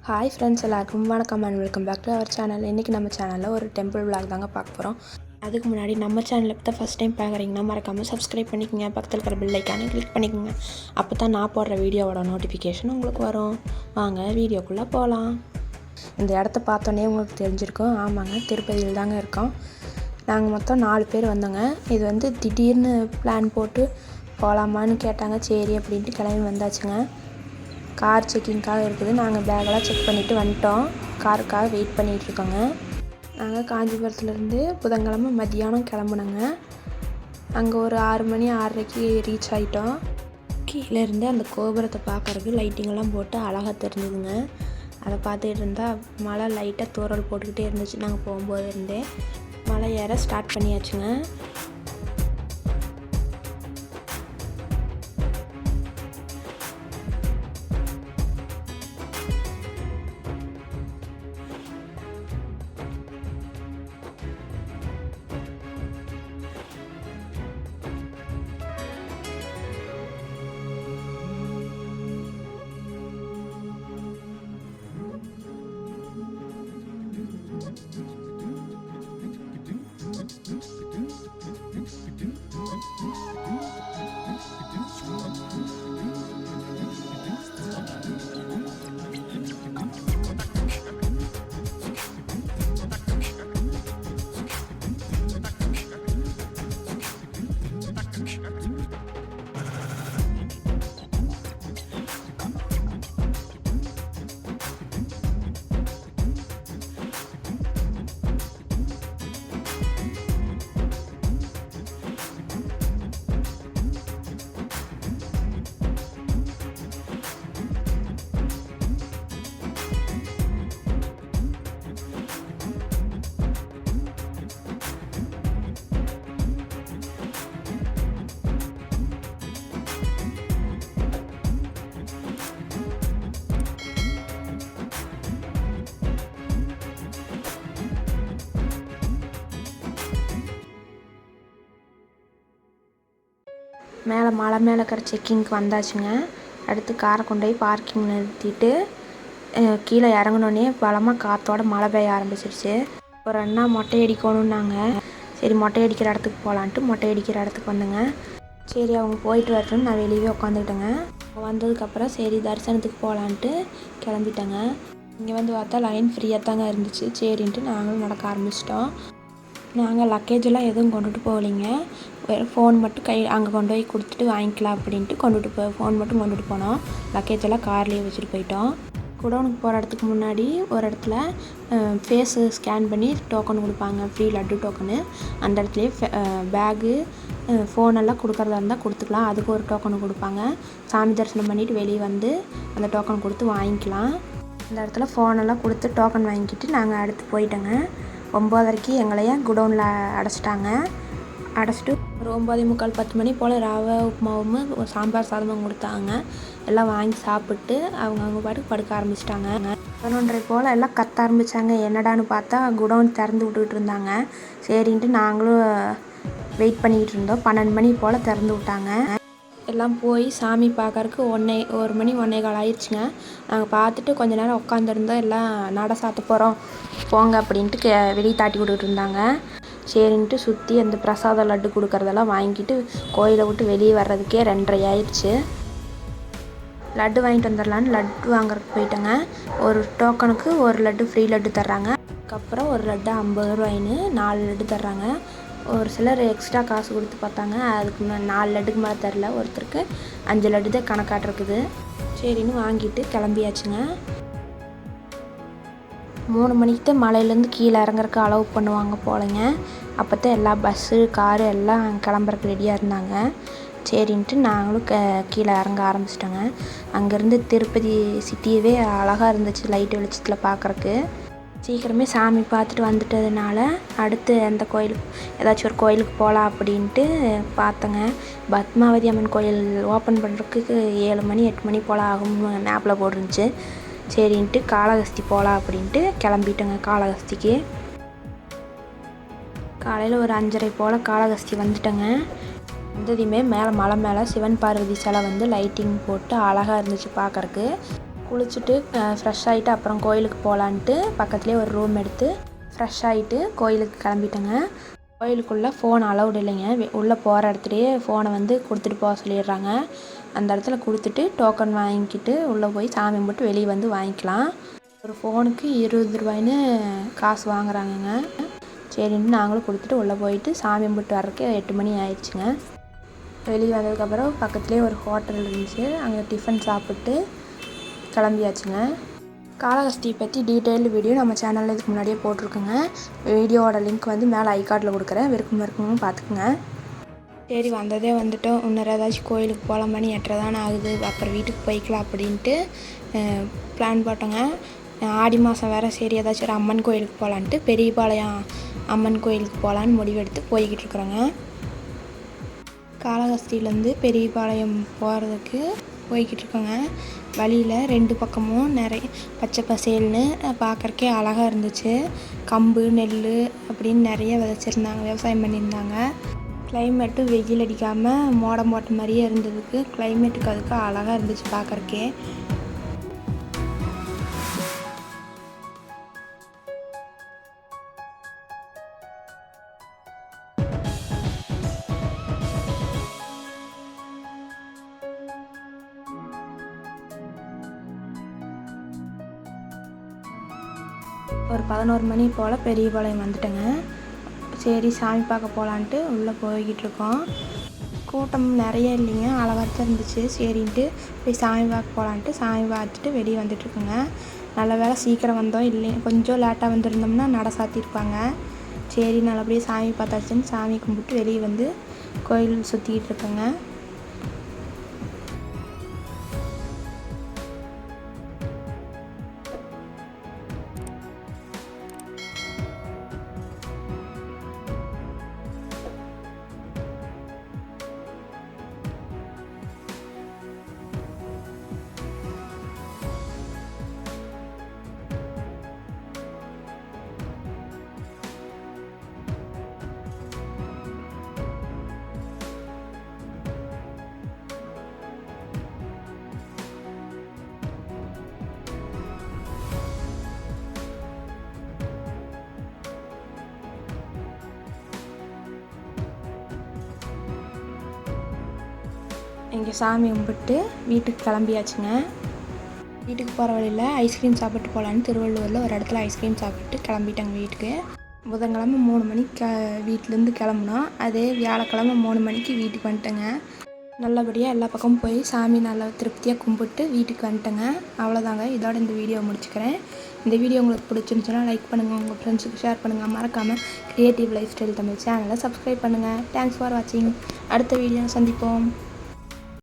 Hi friends, எல்லாருக்கும் வணக்கம் and welcome back to our channel. இன்றைக்கி நம்ம சேனலில் ஒரு டெம்பிள் விளாக் தாங்க பார்க்க போகிறோம். அதுக்கு முன்னாடி நம்ம சேனலில் இப்போ தான் ஃபஸ்ட் டைம் பார்க்குறீங்கன்னா மறக்காமல் சப்ஸ்கிரைப் பண்ணிக்கோங்க. பக்கத்தில் இருக்கிற பெல் ஐக்கானை கிளிக் பண்ணிக்கோங்க. அப்போ தான் நான் போடுற வீடியோவோட நோட்டிஃபிகேஷன் உங்களுக்கு வரும். வாங்க வீடியோக்குள்ளே போகலாம். இந்த இடத்த பார்த்தோன்னே உங்களுக்கு தெரிஞ்சிருக்கும். ஆமாங்க, திருப்பதியில் தாங்க இருக்கோம். நாங்கள் மொத்தம் 4 பேர் வந்தோங்க. இது வந்து திடீர்னு பிளான் போட்டு போகலாமான்னு கேட்டாங்க. சரி அப்படின்ட்டு கிளம்பி வந்தாச்சுங்க. கார் செக்கிங்காக இருக்குது. நாங்கள் பேக்கெல்லாம் செக் பண்ணிவிட்டு வந்துட்டோம். காருக்காக வெயிட் பண்ணிகிட்ருக்கோங்க. நாங்கள் காஞ்சிபுரத்துலேருந்து புதன்கிழமை மதியானம் கிளம்புனோங்க. அங்கே ஒரு 6 மணி 6:30க்கு ரீச் ஆகிட்டோம். கீழேருந்து அந்த கோபுரத்தை பார்க்குறதுக்கு லைட்டிங்கெல்லாம் போட்டு அழகாக தெரிஞ்சுதுங்க. அதை பார்த்துக்கிட்டு இருந்தால் மழை லைட்டாக தூறல் போட்டுக்கிட்டே இருந்துச்சு. நாங்கள் போகும்போது இருந்தே மழை ஏற ஸ்டார்ட் பண்ணியாச்சுங்க. மலை மேலே இருக்கிற செக்கிங்க்கு வந்தாச்சுங்க. அடுத்து காரை கொண்டு போய் பார்க்கிங் நிறுத்திட்டு கீழே இறங்கினோடனே பலமாக காற்றோட மழை பெய்ய ஆரம்பிச்சிருச்சு. ஒரு அண்ணா மொட்டை அடிக்கணுன்னாங்க. சரி மொட்டை அடிக்கிற இடத்துக்கு போகலான்ட்டு மொட்டை அடிக்கிற இடத்துக்கு வந்தேங்க. சரி அவங்க போயிட்டு வரட்டுன்னு நான் வெளியவே உட்காந்துக்கிட்டேங்க. வந்ததுக்கப்புறம் சரி தரிசனத்துக்கு போகலான்ட்டு கிளம்பிட்டேங்க. இங்கே வந்து பார்த்தா லைன் ஃப்ரீயாக தாங்க இருந்துச்சு. சரின்ட்டு நாங்களும் நடக்க ஆரம்பிச்சிட்டோம். நாங்கள் லக்கேஜெல்லாம் எதுவும் கொண்டுட்டு போகலைங்க. வெறும் ஃபோன் மட்டும் அங்கே கொண்டு போய் கொடுத்துட்டு வாங்கிக்கலாம் அப்படின்ட்டு ஃபோன் மட்டும் கொண்டுட்டு போனோம். லக்கேஜெல்லாம் கார்லேயே வச்சுட்டு போயிட்டோம். குடோனுக்கு போகிற இடத்துக்கு முன்னாடி ஒரு இடத்துல ஃபேஸு ஸ்கேன் பண்ணி டோக்கன் கொடுப்பாங்க, ஃப்ரீ லட்டு டோக்கனு. அந்த இடத்துலையே பேகு ஃபோனெல்லாம் கொடுக்குறதா இருந்தால் கொடுத்துக்கலாம். அதுக்கு ஒரு டோக்கன் கொடுப்பாங்க. சாமி தரிசனம் பண்ணிவிட்டு வெளியே வந்து அந்த டோக்கன் கொடுத்து வாங்கிக்கலாம். அந்த இடத்துல ஃபோனெல்லாம் கொடுத்து டோக்கன் வாங்கிக்கிட்டு நாங்கள் அடுத்து போயிட்டோங்க. 9:30க்கு எங்களையே குடோனில் அடைச்சிட்டாங்க. அடைச்சிட்டு ஒரு 9:45 10 மணி போல் ரவை உப்புமாவும் சாம்பார் சாதமும் கொடுத்தாங்க. எல்லாம் வாங்கி சாப்பிட்டு அவங்க பாட்டுக்கு படுக்க ஆரம்பிச்சிட்டாங்க. 11:30 போல் எல்லாம் கத்த ஆரம்பித்தாங்க. என்னடான்னு பார்த்தா குடோன் திறந்து விட்டுக்கிட்டு இருந்தாங்க. சரின்ட்டு நாங்களும் வெயிட் பண்ணிக்கிட்டு இருந்தோம். 12 மணி போல் திறந்து விட்டாங்க. எல்லாம் போய் சாமி பார்க்கறக்கு 1 மணி 1:15 ஆயிடுச்சுங்க. நாங்கள் பார்த்துட்டு கொஞ்ச நேரம் உட்காந்துருந்தோம். எல்லாம் நட சாத்த போகிறோம் போங்க அப்படின்ட்டு வெளியே தாட்டி விட்டுட்டு இருந்தாங்க. சரின்ட்டு சுற்றி அந்த பிரசாத லட்டு கொடுக்குறதெல்லாம் வாங்கிட்டு கோயிலை விட்டு வெளியே வர்றதுக்கே 2:30 ஆயிடுச்சு. லட்டு வாங்கிட்டு வந்துடலான்னு லட்டு வாங்குறதுக்கு போயிட்டேங்க. ஒரு டோக்கனுக்கு ஒரு லட்டு ஃப்ரீ லட்டு தர்றாங்க. அதுக்கப்புறம் ஒரு லட்டு 50 ரூபாயின்னு 4 லட்டு தர்றாங்க. ஒரு சிலர் எக்ஸ்ட்ரா காசு கொடுத்து பார்த்தாங்க. அதுக்கு 4 லட்டுக்கு மேலே தரல. ஒருத்தருக்கு 5 லட்டு தான் கணக்காட்டிருக்குது. சரின்னு வாங்கிட்டு கிளம்பியாச்சுங்க. 3 மணிக்கு தான் மலையிலேருந்து கீழே இறங்குறக்கு அலோவ் பண்ணுவாங்க போலங்க. அப்போ தான் எல்லா பஸ்ஸு காரு எல்லாம் கிளம்புறக்கு ரெடியாக இருந்தாங்க. சரின்ட்டு நாங்களும் கீழே இறங்க ஆரம்பிச்சிட்டோங்க. அங்கேருந்து திருப்பதி சிட்டியவே அழகாக இருந்துச்சு லைட் வெளிச்சத்தில் பார்க்குறக்கு. சீக்கிரமே சாமி பார்த்துட்டு வந்துட்டதுனால அடுத்து எந்த கோயிலுக்கு ஏதாச்சும் ஒரு கோயிலுக்கு போகலாம் அப்படின்ட்டு பார்த்தேங்க. பத்மாவதி அம்மன் கோயில் ஓப்பன் பண்ணுறதுக்கு 7 மணி 8 மணி போல் ஆகும்னு மேப்பில் போட்டுருந்துச்சு. சரின்ட்டு காளஹஸ்தி போகலாம் அப்படின்ட்டு கிளம்பிட்டோங்க. காளஹஸ்திக்கு காலையில் ஒரு 5:30 போல் காளஹஸ்தி வந்துட்டேங்க. வந்ததுமே மலை மேலே சிவன் பார்வதி சிலை வந்து லைட்டிங் போட்டு அழகாக இருந்துச்சு பார்க்குறக்கு. குளிச்சுட்டு ஃப்ரெஷ் ஆகிட்டு அப்புறம் கோயிலுக்கு போகலான்ட்டு பக்கத்துலேயே ஒரு ரூம் எடுத்து ஃப்ரெஷ் ஆகிட்டு கோயிலுக்கு கிளம்பிட்டேங்க. கோயிலுக்குள்ளே ஃபோன் அலௌடு இல்லைங்க. உள்ளே போகிற இடத்துலையே ஃபோனை வந்து கொடுத்துட்டு போக சொல்லிடுறாங்க. அந்த இடத்துல கொடுத்துட்டு டோக்கன் வாங்கிக்கிட்டு உள்ளே போய் சாமி கும்பிட்டு வெளியே வந்து வாங்கிக்கலாம். ஒரு ஃபோனுக்கு 20 ரூபாய்ன்னு காசு வாங்குறாங்கங்க. சரின்னு நாங்களும் கொடுத்துட்டு உள்ளே போயிட்டு சாமி கும்பிட்டு வர்றதுக்கு 8 மணி ஆயிடுச்சுங்க. வெளியே வந்ததுக்கப்புறம் பக்கத்துலேயே ஒரு ஹோட்டல் இருந்துச்சு. அங்கே டிஃபன் சாப்பிட்டு கிளம்பியாச்சுங்க. காளஹஸ்தி பற்றி டீட்டெயில்டு வீடியோ நம்ம சேனலில் இதுக்கு முன்னாடியே போட்டிருக்குங்க. வீடியோவோட லிங்க் வந்து மேலே ஐகார்டில் கொடுக்குறேன். விருப்பம் பார்த்துக்குங்க. சரி வந்ததே வந்துட்டோம், இன்னொரு ஏதாச்சும் கோயிலுக்கு போகலாம், மணி 8:30 தானே ஆகுது, அப்புறம் வீட்டுக்கு போய்க்கலாம் அப்படின்ட்டு பிளான் போட்டோங்க. ஆடி மாதம் வேறு, சரி ஏதாச்சும் ஒரு அம்மன் கோயிலுக்கு போகலான்ட்டு பெரியபாளையம் அம்மன் கோயிலுக்கு போகலான்னு முடிவெடுத்து போய்கிட்டு இருக்கிறோங்க. காளஹஸ்தியிலேருந்து பெரியபாளையம் போகிறதுக்கு போய்கிட்டு இருக்கோங்க. வழியில் 2 பக்கமும் நிறைய பச்சை பசேல்னு பார்க்குறக்கே அழகாக இருந்துச்சு. கம்பு நெல் அப்படின்னு நிறைய விதைச்சிருந்தாங்க, விவசாயம் பண்ணியிருந்தாங்க. கிளைமேட்டும் வெயில் அடிக்காமல் மோடம் போட்ட மாதிரியே இருந்ததுக்கு கிளைமேட்டுக்கு அதுக்கு அழகாக இருந்துச்சு பார்க்குறக்கே. ஒரு 11 மணி போல் பெரியபாளையம் வந்துட்டேங்க. சரி சாமி பார்க்க போகலான்ட்டு உள்ளே போய்கிட்டு இருக்கோம். கூட்டம் நிறைய இல்லைங்க, அளவாக தான் இருந்துச்சு. சரின்ட்டு போய் சாமி பார்க்க போகலான்ட்டு சாமி பார்த்துட்டு வெளியே வந்துட்டுருக்குங்க. நல்ல வேலை சீக்கிரம் வந்தோம், இல்லைங்க கொஞ்சம் லேட்டாக வந்துருந்தோம்னா நட சாத்தியிருப்பாங்க. சரி நல்லபடியாக சாமி பார்த்தாச்சுன்னு சாமி கும்பிட்டு வெளியே வந்து கோயில் சுற்றிக்கிட்டு இருக்கேங்க. இங்கே சாமி கும்பிட்டு வீட்டுக்கு கிளம்பியாச்சுங்க. வீட்டுக்கு போகிற வழியில் ஐஸ்கிரீம் சாப்பிட்டு போகலான்னு திருவள்ளூரில் ஒரு இடத்துல ஐஸ்கிரீம் சாப்பிட்டு கிளம்பிட்டாங்க வீட்டுக்கு. புதன்கிழமை 3 மணிக்கு வீட்டிலேருந்து கிளம்புனோம். அதே வியாழக்கிழமை 3 மணிக்கு வீட்டுக்கு வந்துட்டேங்க. நல்லபடியாக எல்லா பக்கமும் போய் சாமி நல்லா திருப்தியாக கும்பிட்டு வீட்டுக்கு வந்துட்டேங்க. அவ்வளோதாங்க, இதோட இந்த வீடியோ முடிச்சுக்கிறேன். இந்த வீடியோ உங்களுக்கு பிடிச்சிருந்துச்சுன்னா லைக் பண்ணுங்கள், உங்கள் ஃப்ரெண்ட்ஸுக்கு ஷேர் பண்ணுங்கள். மறக்காமல் கிரியேட்டிவ் லைஃப் ஸ்டைல் தமிழ் சேனலை சப்ஸ்கிரைப் பண்ணுங்கள். தேங்க்ஸ் ஃபார் வாட்சிங். அடுத்த வீடியோ சந்திப்போம்.